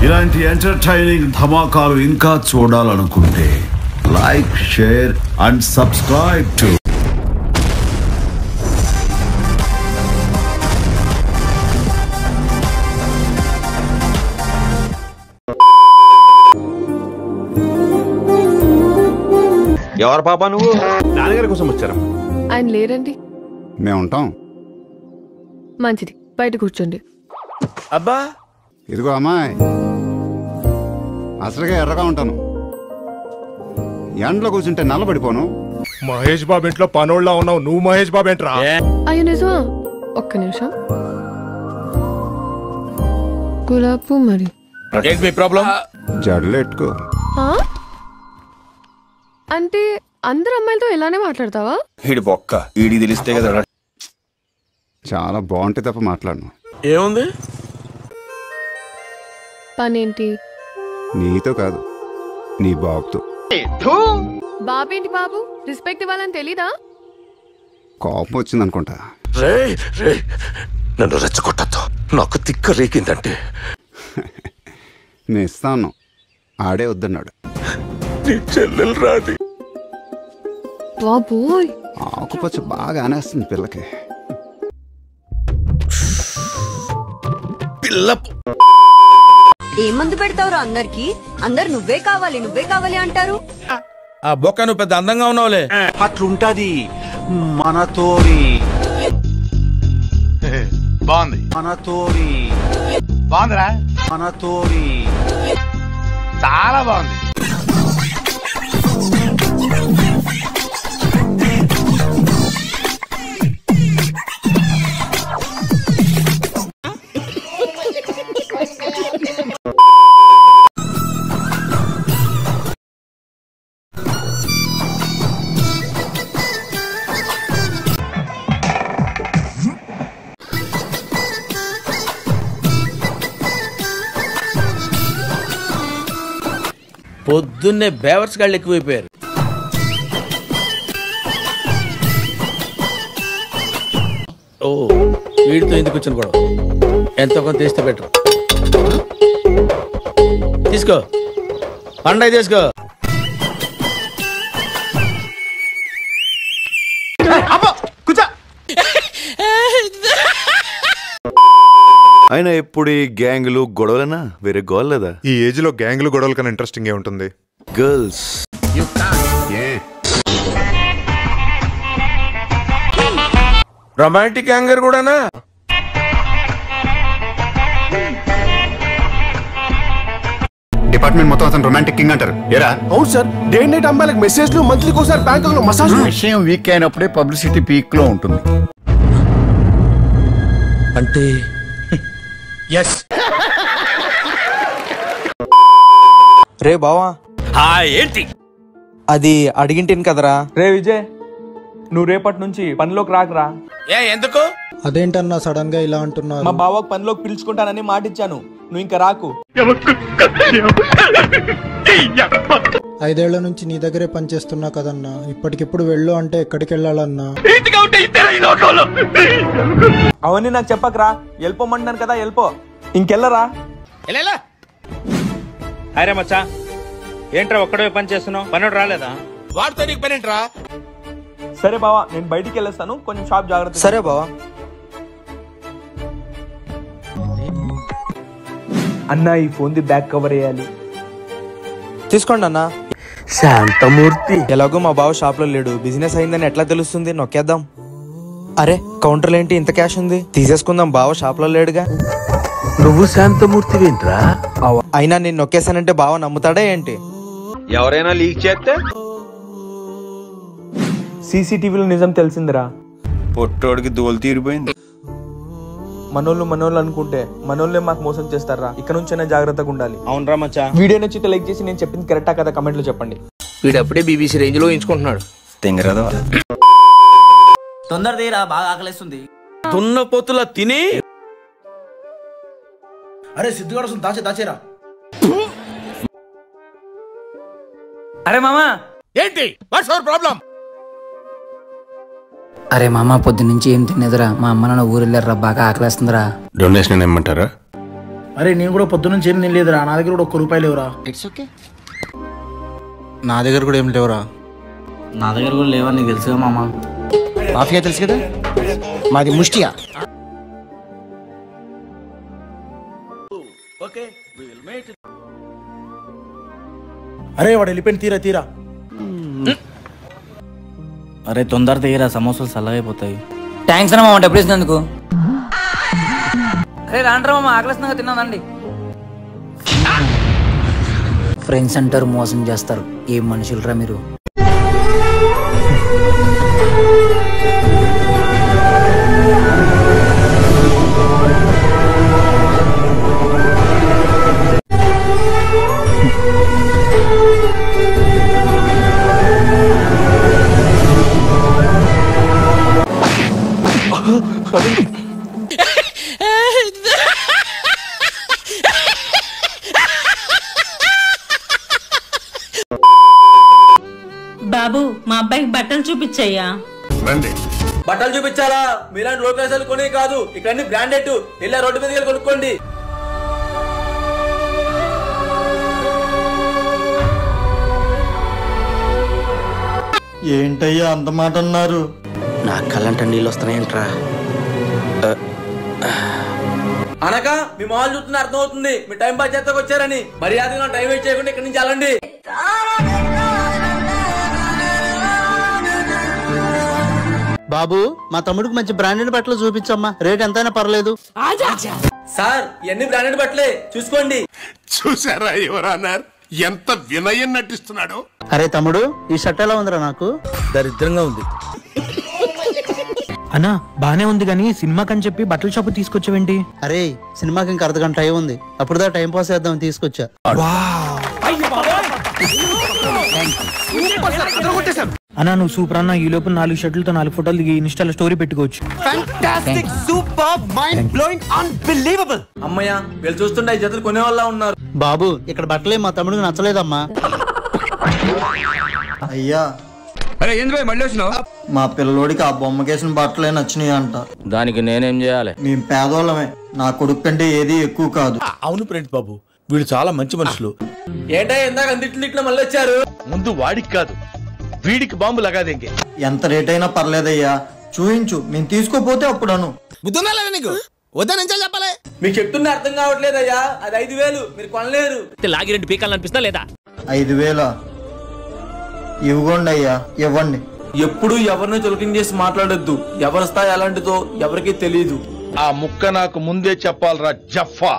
ఇలాంటి ఎంటర్టైనింగ్ ధమాకాలు ఇంకా చూడాలనుకుంటే like, share and subscribe to ఎవరు పాపా నువ్వు? నాన్నగారి కోసం వచ్చారా? ఆయన లేరండి. మేము ఉంటాం. మంచిది, బయట కూర్చోండి. అబ్బా ఇదిగో అమ్మాయి, అసలుగా ఎర్రగా ఉంటాను, ఎండలో కూర్చుంటే నల్లబడిపోను. మహేష్ బాబు ఇంట్లో పనోళ్ళ ఉన్నావు, నువ్వు మహేష్ బాబు ఏంట్రా? అయ్యో నిజమా? ఒక్క నిమిషం. గులాబ్ మరి జడలు ఎట్టుకో. అంటే అందరు అమ్మాయిలతో ఇలానే మాట్లాడతావా? ఈడి బొక్క ఈడి తెలిస్తే కదా. చాలా బాగుంటే తప్ప మాట్లాడను. ఏముంది? పనేంటి? నీతో కాదు, నీ బాబుతో. బాబేంటి బాబు? రెస్పెక్ట్ ఇవ్వాలని తెలీదా? కోపం వచ్చింది అనుకుంటా. రే రే, నన్ను రెచ్చగొట్టద్దు, నాకు తిక్క రేకిందంటే. నేను ఇస్తాను, ఆడే వద్దన్నాడు. నీ చెల్లెలు రాది. బాబోయ్, ఆకుపచ్చ బాగా ఆనేస్తుంది పిల్లకి. ఏ మందు పెడతావురా అందరికి? అందరు నువ్వే కావాలి అంటారు. ఆ బొక్క నువ్వు పెద్ద అందంగా ఉన్నావులే. అట్లుంటది మనతోరి. బాగుంది. మనతోరి బాగుందిరా. మనతోరి చాలా బాగుంది. పొద్దున్నే బేవర్స్ గాళ్ళు ఎక్కువైపోయారు. ఓ వీడితో ఎందుకు వచ్చిన గొడవ? ఎంతో కొంత తీస్తే బెటర్. తీసుకో, పండగ తీసుకో. అయినా ఎప్పుడు ఈ గ్యాంగులు గొడవలనా? వేరే గోల్ లేదా? ఈ ఏజ్ లో గ్యాంగులు గొడవల కన్నా ఇంట్రెస్టింగ్ ఏ ఉంటుంది. గర్ల్స్ రొమాంటిక్ యాంగర్ కూడానా? డిపార్ట్మెంట్ మొత్తం అతను రొమాంటిక్ కింగ్ అంటారు. ఏరా? అవును సార్, డే నైట్ అమ్మాయిలకు మెసేజ్లు, మంత్లీకి ఒకసారి బ్యాంకులో మసాజ్. విషయం వీక్ అయినప్పుడే పబ్లిసిటీ పీక్ లో ఉంటుంది. అంటే ఎస్. రే బావా, ఏంటి అది అడిగింటేను కదరా. రే విజయ్, నువ్వు రేపటి నుంచి పనిలోకి రాకరా. ఎందుకు? అదేంటన్నా సడన్ గా ఇలా అంటున్నారు? మా బావకు పనిలోకి పిలుచుకుంటానని మాట ఇచ్చాను, నువ్వు ఇంకా రాకు. 5 ఏళ్ల నుంచి నీ దగ్గరే పనిచేస్తున్నా కదన్నా, ఇప్పటికిప్పుడు వెళ్ళు అంటే ఎక్కడికి వెళ్ళాలన్నా? అవన్నీ నాకు చెప్పకరా, వెళ్ళిపోమంటున్నాను కదా, వెళ్ళిపో. ఇంకెళ్ళరా? అరే మచ్చా, ఏంట్రా ఒక్కడే పని చేస్తున్నావు? పనుడు రాలేదా? వాడితో నీకు పని ఏంట్రా? సరే బావా, నేను బయటికి వెళ్ళొస్తాను, కొంచెం షాప్ జాగ్రత్త. సరే బావా. అన్నా, ఈ ఫోన్ ది బ్యాక్ కవర్ వేయాలి. తీసుకోండి అన్నా. శాంతమూర్తి ఎలాగో మా బావ షాప్ లో లేడు, బిజినెస్ అయిందని ఎట్లా తెలుస్తుంది? నొక్కేద్దాం. అరే కౌంటర్లు ఏంటి ఇంత క్యాష్ ఉంది? తీసేసుకుందాం, బావ షాప్ లో లేడుగా. నువ్వు శాంతమూర్తి ఏంట్రా? అయినా నేను నొక్కేసానంటే బావ నమ్ముతాడా ఏంటి? ఎవరైనా లీక్ చేస్తే సీసీటీవీలో నిజం తెలిసిందిరా. పొట్టోడికి దోలు తీరిపోయింది. మనోళ్ళు అనుకుంటే మనోళ్ళే మాకు మోసం చేస్తారా? ఇక్కడ నుంచైనా జాగ్రత్తగా ఉండాలి. అవునరా మచ్చా. వీడియో నచ్చితే లైక్ చేసి నేను చెప్పింది కరెక్టా కదా కమెంట్ లో చెప్పండి. వీడప్పుడే బీబీసీ రేంజ్ లో ఎంచుకుంటున్నాడు. తెంగరదా తొందర తీరా, బాగా ఆకలిస్తుంది. దున్న పోతులా తిని. అరే సిద్ధుగాడు దాచేరా. అరే మామా, ఏంటి? What's our problem? అరే మామ, పొద్దున్నుంచి ఏం తినేదిరా? మా అమ్మ నాన్న ఊరు వెళ్ళారా, బాగా ఆకలేస్తుందిరా. డొనేషన్ ఏమంటారా? అరే నేను కూడా పొద్దున్న ఏం తినలేదురా, నా దగ్గర కూడా ₹1 లేవురా. It's okay. నా దగ్గర కూడా ఏం లేవురా. నా దగ్గర కూడా లేవని నీకు తెలుసుగా మామ. మాఫియా తెలుసు కదా, మాది ముష్టియా. అరే వాడు వెళ్ళిపోయిన తీరా. అరే తొందర తీయరా, సమోసాలు చల్లగైపోతాయి. థ్యాంక్స్ అన్న మామ డబ్బులు ఇచ్చినందుకు. అరే రాండ్రా మామ, ఆకలిస్తున్నాగా తిన్నానండి. ఫ్రెండ్స్ అంటారు మోసం చేస్తారు, ఏం మనుషులరా మీరు. బాబు మా అబ్బాయికి బట్టలు చూపించయ్యా. బట్టలు చూపించాలా? మీలాంటి లోకేశాలు కొనే కాదు, ఇక్కడ అన్ని బ్రాండెడ్. ఇలా రోడ్డు మీద కొనుక్కోండి. ఏంటయ్యా అంత మాట అన్నారు? నా కళ్ళంట నీళ్ళు వస్తున్నాయంట్రా. అనక మీ మామూలు చూస్తున్న అర్థం అవుతుంది, మీ టైం పాస్ చేస్తాకు వచ్చారని. మర్యాదగా టైం వేస్ట్ చేయకుండా ఇక్కడి నుంచి వెళ్ళండి. బాబు మా తమ్ముడికి మంచి బ్రాండెడ్ బట్టలు చూపించమ్మా, రేట్ ఎంతైనా పర్లేదు. సార్ ఇవన్నీ బ్రాండెడ్ బట్టలే, చూసుకోండి. చూసారా ఎవరన్నారు ఎంత వినయం నటిస్తున్నాడు. అరే తమ్ముడు, ఈ షర్ట్ ఎలా ఉందిరా? నాకు దరిద్రంగా ఉంది అన్నా. బానే ఉంది కానీ సినిమాకని చెప్పి బట్టల షాప్ తీసుకొచ్చావేంటి? అరే సినిమాకి ఇంకా అర్ధగంట టైం ఉంది, అప్పుడుదా టైం పాస్ చేద్దాం తీసుకొచ్చా. అన్నా నువ్వు సూపర్ అన్న. ఈ లోపు 4 షర్ట్లతో 4 ఫోటోలు దిగి ఇన్స్టాలో స్టోరీ పెట్టుకోవచ్చు. అమ్మయ్య, వీళ్ళు చూస్తుంటే ఈ జతలు కొనే వాళ్ళ ఉన్నారు. బాబు ఇక్కడ బట్టలే మా తమ్ముడికి నచ్చలేదమ్మా. అయ్యా మళ్ళీ వచ్చినావు? మా పిల్లోడికి ఆ బొమ్మకేసిన బట్టలే నచ్చినాయి అంట. దానికి నేనేం చేయాలి? మేము పేదోళ్ళమే, నా కొడుకు కంటే ఏది ఎక్కువ కాదు. అవును ఫ్రెండ్స్ బాబు, వీళ్ళు చాలా మంచి మనుషులు. ఏంటో ఇందాక అందిట్లో మళ్ళీ వచ్చారు. ముందు వాడికి కాదు వీడికి బాంబు లగాదేంగే. ఎంత రేట్ అయినా పర్లేదయ్యా, చూయించు, మేము తీసుకోపోతే అప్పుడు అను. నీకు వద్దని చెప్పాలి. మీకు చెప్తున్నా అర్థం కావట్లేదయ్యా, అది 5,000 మీరు కొనలేరు. లాగి 2 పీకాలు అనిపిస్తా లేదా? 5,000 ఇవ్వండి అయ్యా, ఇవ్వండి. ఎప్పుడు ఎవరిని చులకం చేసి మాట్లాడొద్దు. ఎవరి స్థాయి ఎలాంటిదో ఎవరికి తెలియదు. ఆ ముక్క నాకు ముందే చెప్పాలరా జఫా.